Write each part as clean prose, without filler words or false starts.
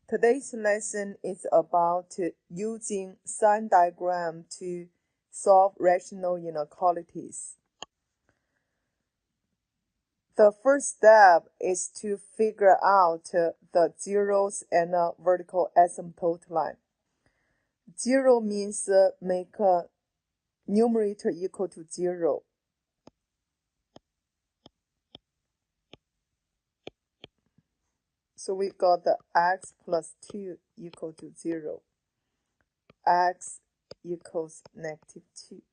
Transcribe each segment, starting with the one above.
Today's lesson is about using sign diagram to solve rational inequalities. The first step is to figure out the zeros and a vertical asymptote line. Zero means make a numerator equal to 0. So we got the x plus 2 equal to 0. X equals -2.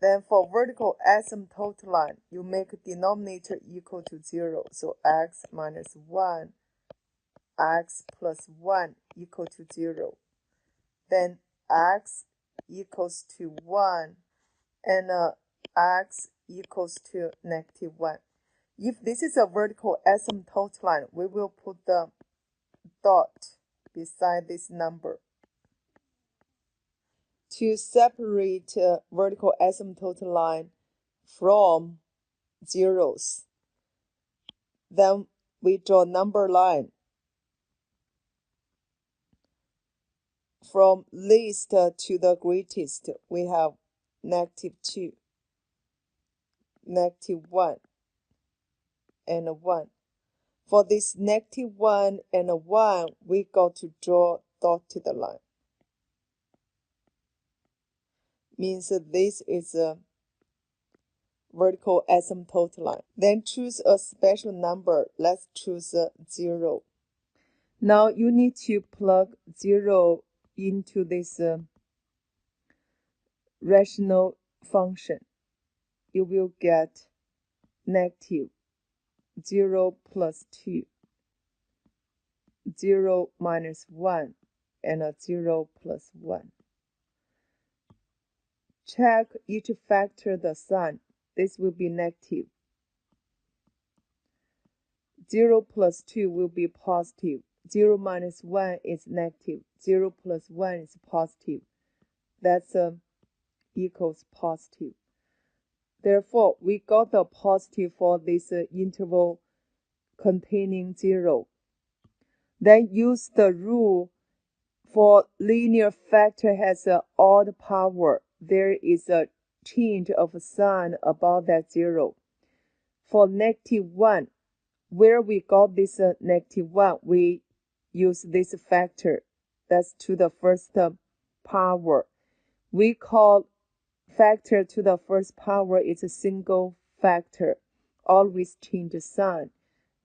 Then for vertical asymptote line, you make denominator equal to 0. So x minus 1, x plus 1 equal to 0. Then x equals to 1 and x equals to -1. If this is a vertical asymptote line, we will put the dot beside this number. To separate vertical asymptote line from zeros, then we draw number line from least to the greatest. We have -2, -1, and 1. For this -1 and 1, we got to draw dotted line. Means this is a vertical asymptote line. Then choose a special number. Let's choose 0. Now you need to plug 0 into this rational function. You will get -0 plus 2, 0 minus 1, and 0 plus 1. Check each factor the sign. This will be negative. 0 plus 2 will be positive. 0 minus 1 is negative. 0 plus 1 is positive. That's equals positive. Therefore, we got the positive for this interval containing 0. Then use the rule for linear factor has an odd power. There is a change of sign above that 0. For -1, where we got this -1, we use this factor. That's to the first power. We call factor to the first power is a single factor. Always change the sign.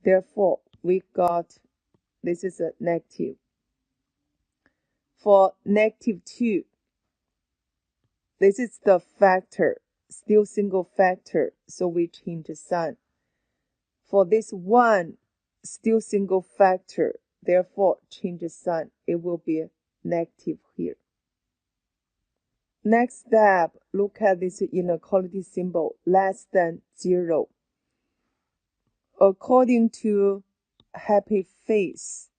Therefore, we got this is a negative. For -2, this is the factor, still single factor, so we change the sign. For this 1, still single factor, therefore change the sign. It will be negative here. Next step, look at this inequality symbol, less than 0. According to happy face,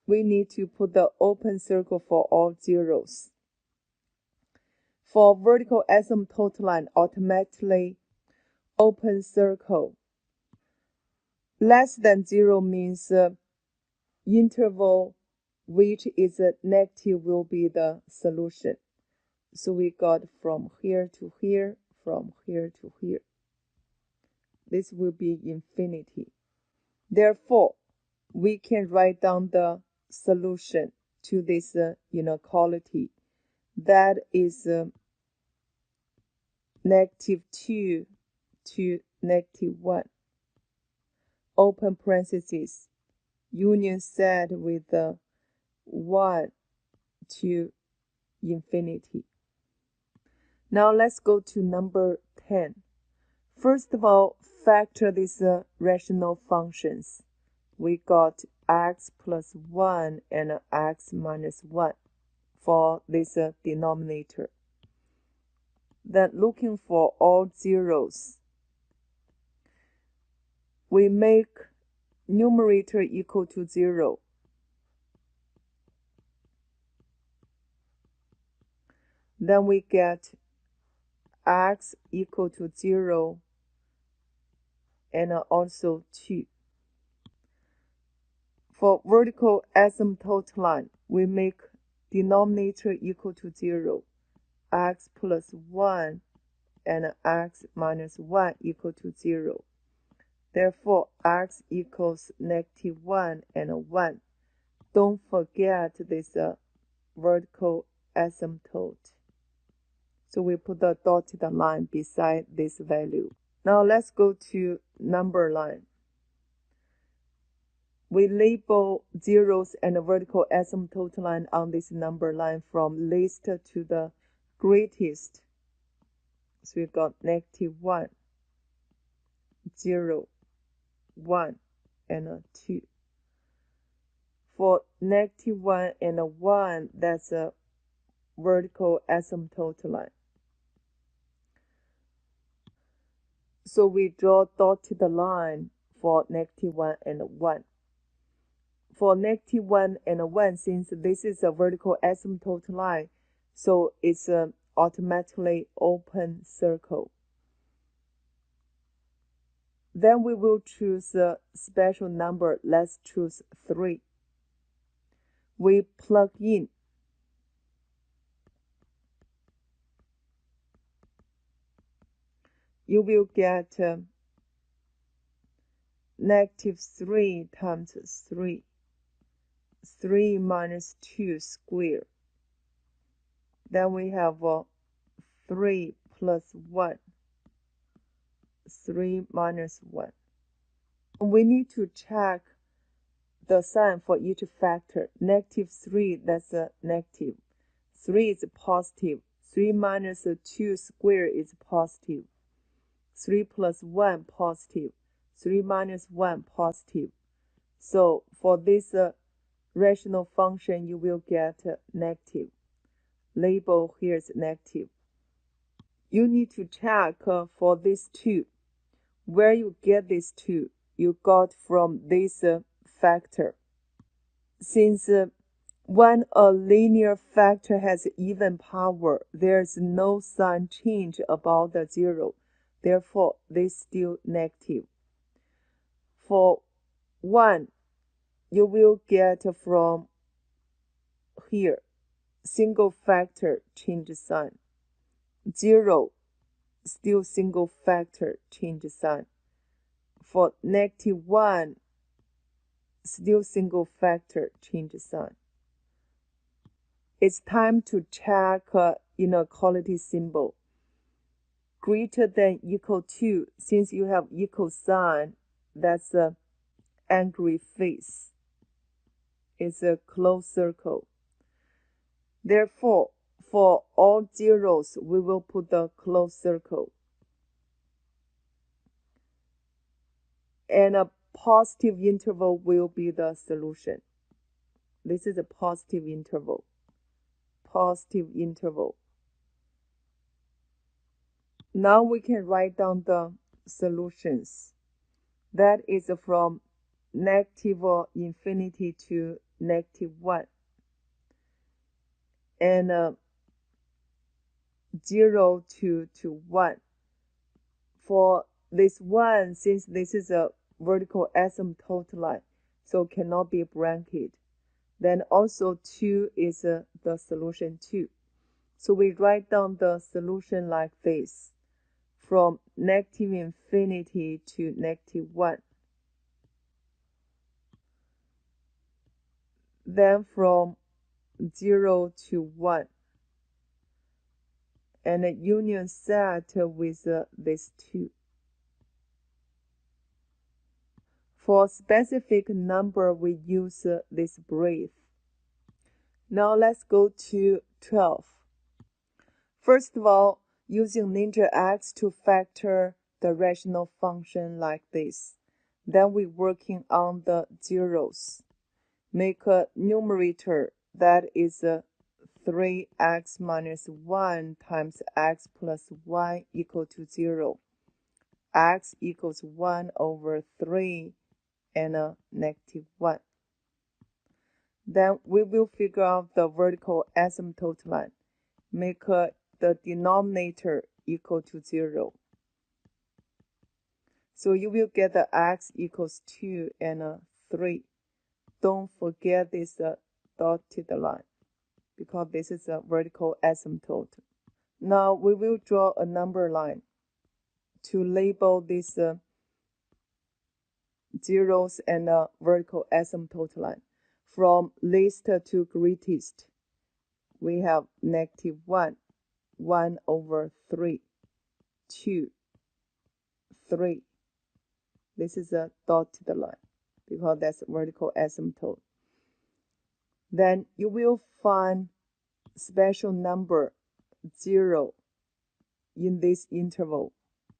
we need to put the open circle for all zeros. For vertical asymptote line, automatically open circle. Less than 0 means interval which is negative will be the solution. So we got from here to here, from here to here. This will be infinity. Therefore, we can write down the solution to this inequality. That is -2 to -1. Open parentheses. Union set with the 1 to infinity. Now let's go to number 10. First of all, factor these rational functions. We got x plus 1 and x minus 1 for this denominator. Then looking for all zeros, we make numerator equal to 0. Then we get x equal to 0 and also 2. For vertical asymptote line, we make denominator equal to 0, x plus 1 and x minus 1 equal to 0. Therefore, x equals -1 and 1. Don't forget this vertical asymptote. So we put the dotted line beside this value. Now let's go to number line. We label zeros and a vertical asymptote line on this number line from least to the greatest. So we got -1, 0, 1, and 2. For -1 and 1, that's a vertical asymptote line. So we draw dotted line for -1 and 1. For -1 and 1, since this is a vertical asymptote line, so it's an automatically open circle. Then we will choose a special number. Let's choose 3. We plug in. You will get -3 times 3. 3 minus 2 squared. Then we have 3 plus 1. 3 minus 1. We need to check the sign for each factor. -3, that's a negative. 3 is positive. 3 minus 2 squared is positive. 3 plus 1 positive. 3 minus 1 positive. So for this rational function, you will get negative. Label here is negative. You need to check for this 2. Where you get this 2, you got from this factor. Since when a linear factor has even power, there's no sign change about the 0. Therefore, this is still negative. For 1, you will get from here, single factor change sign. 0, still single factor change sign. For -1, still single factor change sign. It's time to check inequality symbol. Greater than equal to, since you have equal sign, that's a angry face. It's a closed circle. Therefore, for all zeros, we will put the closed circle. And a positive interval will be the solution. This is a positive interval. Positive interval. Now we can write down the solutions. That is from -infinity to -1. And 0 to 1. For this 1, since this is a vertical asymptote line, so cannot be bracketed. Then also 2 is the solution 2. So we write down the solution like this, from -infinity to -1. Then from 0 to 1. And a union set with this 2. For specific number, we use this brief. Now let's go to 12. First of all, using Ninja X to factor the rational function like this. Then we're working on the zeros. Make a numerator that is 3x minus 1 times x plus 1 equal to 0. X equals 1 over 3 and a -1. Then we will figure out the vertical asymptote line. Make the denominator equal to 0. So you will get the x equals 2 and 3. don't forget this dotted line, because this is a vertical asymptote. Now we will draw a number line to label these zeros and a vertical asymptote line. From least to greatest, we have -1, 1/3, 2, 3. This is a dotted line because that's vertical asymptote. Then you will find special number 0 in this interval.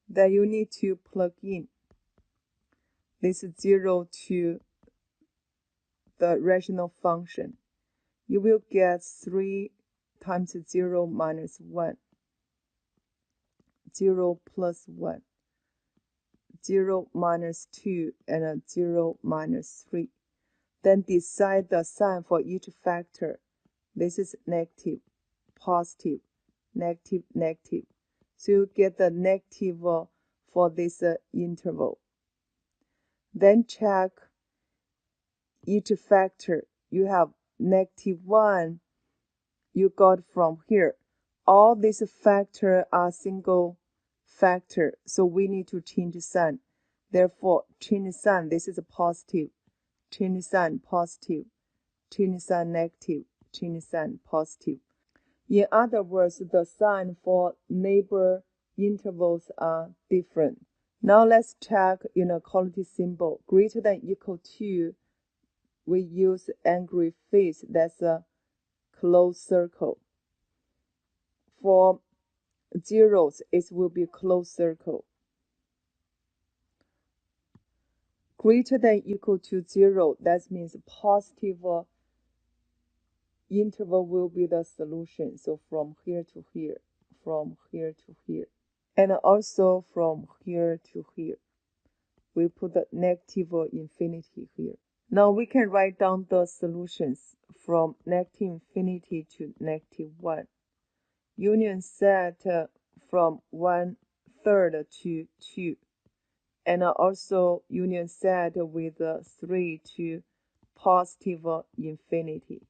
Then you need to plug in this 0 to the rational function. You will get 3 times 0 minus 1, 0 plus 1, 0 minus 2, and 0 minus 3. Then decide the sign for each factor. This is negative, positive, negative, negative. So you get the negative for this interval. Then check each factor. You have -1 you got from here. All these factors are single factor, so we need to change sign. Therefore, change sign. This is a positive. Change sign positive. Change sign negative. Change sign positive. In other words, the sign for neighbor intervals are different. Now let's check inequality symbol. Greater than equal to, we use angry face. That's a closed circle. For zeros, it will be closed circle. Greater than equal to 0, that means positive interval will be the solution. So from here to here, from here to here, and also from here to here. We put the negative infinity here. Now we can write down the solutions from negative infinity to -1. Union set from 1/3 to 2. And also union set with 3 to positive infinity.